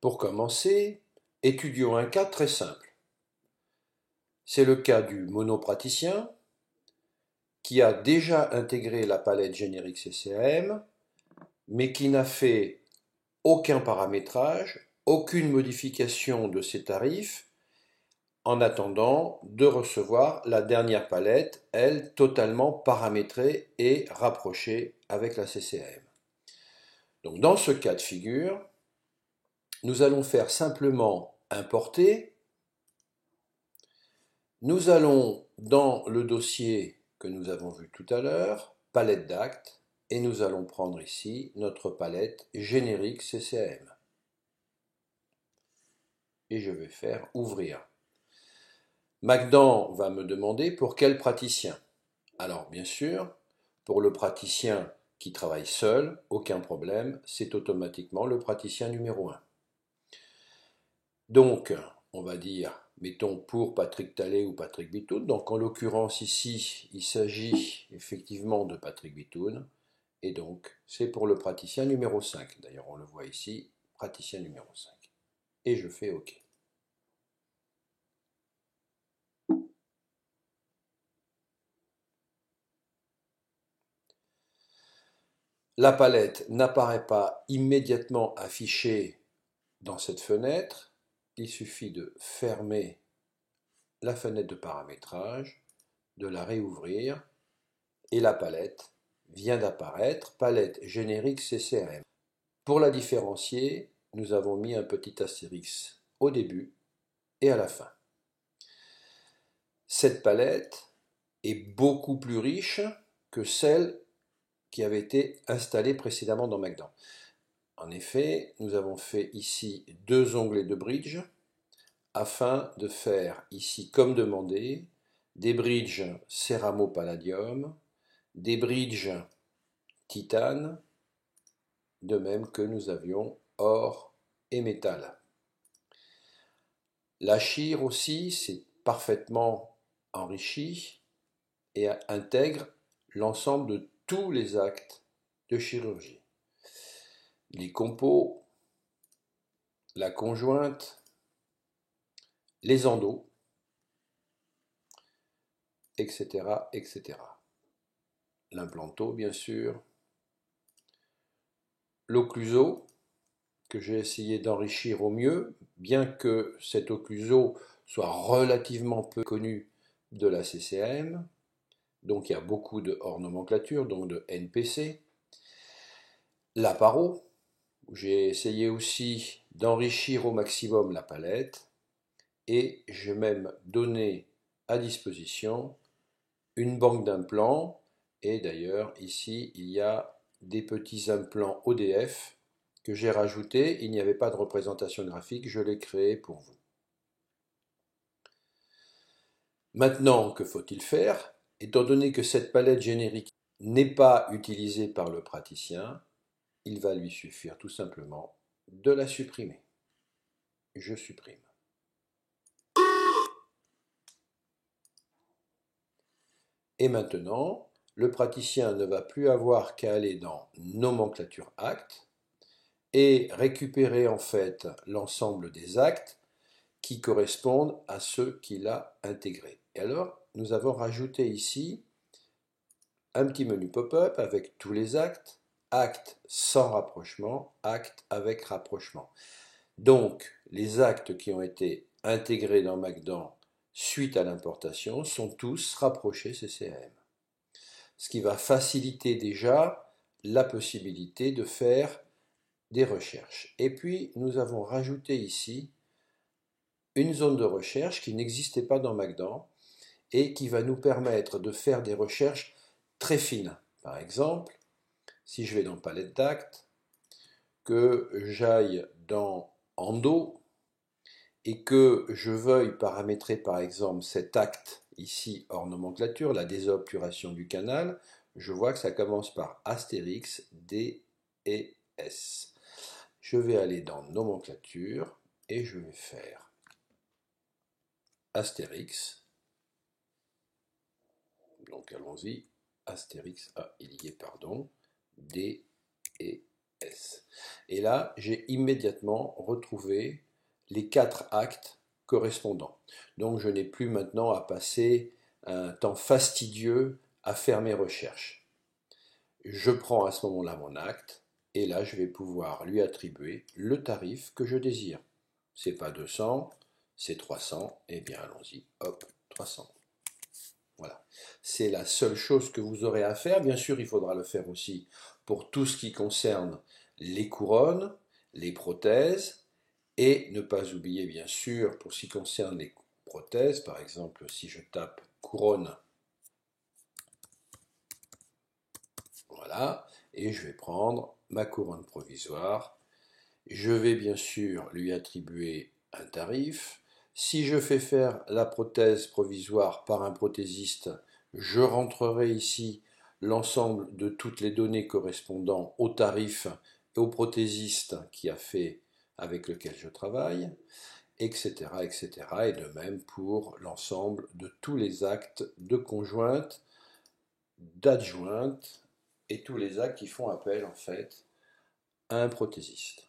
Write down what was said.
Pour commencer, étudions un cas très simple. C'est le cas du monopraticien qui a déjà intégré la palette générique CCM, mais qui n'a fait aucun paramétrage, aucune modification de ses tarifs, en attendant de recevoir la dernière palette, elle, totalement paramétrée et rapprochée avec la CCM. Donc dans ce cas de figure, nous allons faire simplement importer. Nous allons dans le dossier que nous avons vu tout à l'heure, palette d'actes, et nous allons prendre ici notre palette générique CCM. Et je vais faire ouvrir. Magdan va me demander pour quel praticien. Alors bien sûr, pour le praticien qui travaille seul, aucun problème, c'est automatiquement le praticien numéro 1. Donc, on va dire, mettons pour Patrick Tallet ou Patrick Bitoun. Donc en l'occurrence ici, il s'agit effectivement de Patrick Bitoun. Et donc, c'est pour le praticien numéro 5. D'ailleurs, on le voit ici, praticien numéro 5. Et je fais OK. La palette n'apparaît pas immédiatement affichée dans cette fenêtre. Il suffit de fermer la fenêtre de paramétrage, de la réouvrir, et la palette vient d'apparaître, palette générique CCM. Pour la différencier, nous avons mis un petit astérix au début et à la fin. Cette palette est beaucoup plus riche que celle qui avait été installée précédemment dans Magdan. En effet, nous avons fait ici 2 onglets de bridge afin de faire ici, comme demandé, des bridges Céramo Palladium, des bridges titane, de même que nous avions or et métal. La chire aussi, c'est parfaitement enrichi et intègre l'ensemble de tous les actes de chirurgie. Les compos, la conjointe, les endos, etc., etc. L'implanto, bien sûr. L'occluso, que j'ai essayé d'enrichir au mieux, bien que cet occluso soit relativement peu connu de la CCM. Donc il y a beaucoup de hors nomenclature, donc de NPC. L'aparo, où j'ai essayé aussi d'enrichir au maximum la palette. Et j'ai même donné à disposition une banque d'implants. Et d'ailleurs, ici, il y a des petits implants ODF que j'ai rajoutés. Il n'y avait pas de représentation graphique, je l'ai créé pour vous. Maintenant, que faut-il faire? Étant donné que cette palette générique n'est pas utilisée par le praticien, il va lui suffire tout simplement de la supprimer. Je supprime. Et maintenant, le praticien ne va plus avoir qu'à aller dans nomenclature actes et récupérer en fait l'ensemble des actes qui correspondent à ceux qu'il a intégrés. Et alors, nous avons rajouté ici un petit menu pop-up avec tous les actes, actes sans rapprochement, actes avec rapprochement. Donc, les actes qui ont été intégrés dans Magdan suite à l'importation sont tous rapprochés CCM. Ce qui va faciliter déjà la possibilité de faire des recherches. Et puis, nous avons rajouté ici une zone de recherche qui n'existait pas dans Magdan et qui va nous permettre de faire des recherches très fines. Par exemple, si je vais dans palette d'actes, que j'aille dans endo et que je veuille paramétrer par exemple cet acte ici hors nomenclature, la désobturation du canal, je vois que ça commence par astérix, D et S. Je vais aller dans nomenclature et je vais faire astérix. Donc allons-y, astérix, il y est, pardon, D et S. Et là, j'ai immédiatement retrouvé les 4 actes correspondants. Donc je n'ai plus maintenant à passer un temps fastidieux à faire mes recherches. Je prends à ce moment-là mon acte et là je vais pouvoir lui attribuer le tarif que je désire. C'est pas 200, c'est 300, et bien allons-y, hop, 300. Voilà. C'est la seule chose que vous aurez à faire. Bien sûr, il faudra le faire aussi pour tout ce qui concerne les couronnes, les prothèses, et ne pas oublier, bien sûr, pour ce qui concerne les prothèses, par exemple, si je tape couronne, voilà, et je vais prendre ma couronne provisoire. Je vais bien sûr lui attribuer un tarif. Si je fais faire la prothèse provisoire par un prothésiste, je rentrerai ici l'ensemble de toutes les données correspondant au tarif et au prothésiste qui a fait avec lequel je travaille, etc., etc. Et de même pour l'ensemble de tous les actes de conjointe, d'adjointe et tous les actes qui font appel en fait à un prothésiste.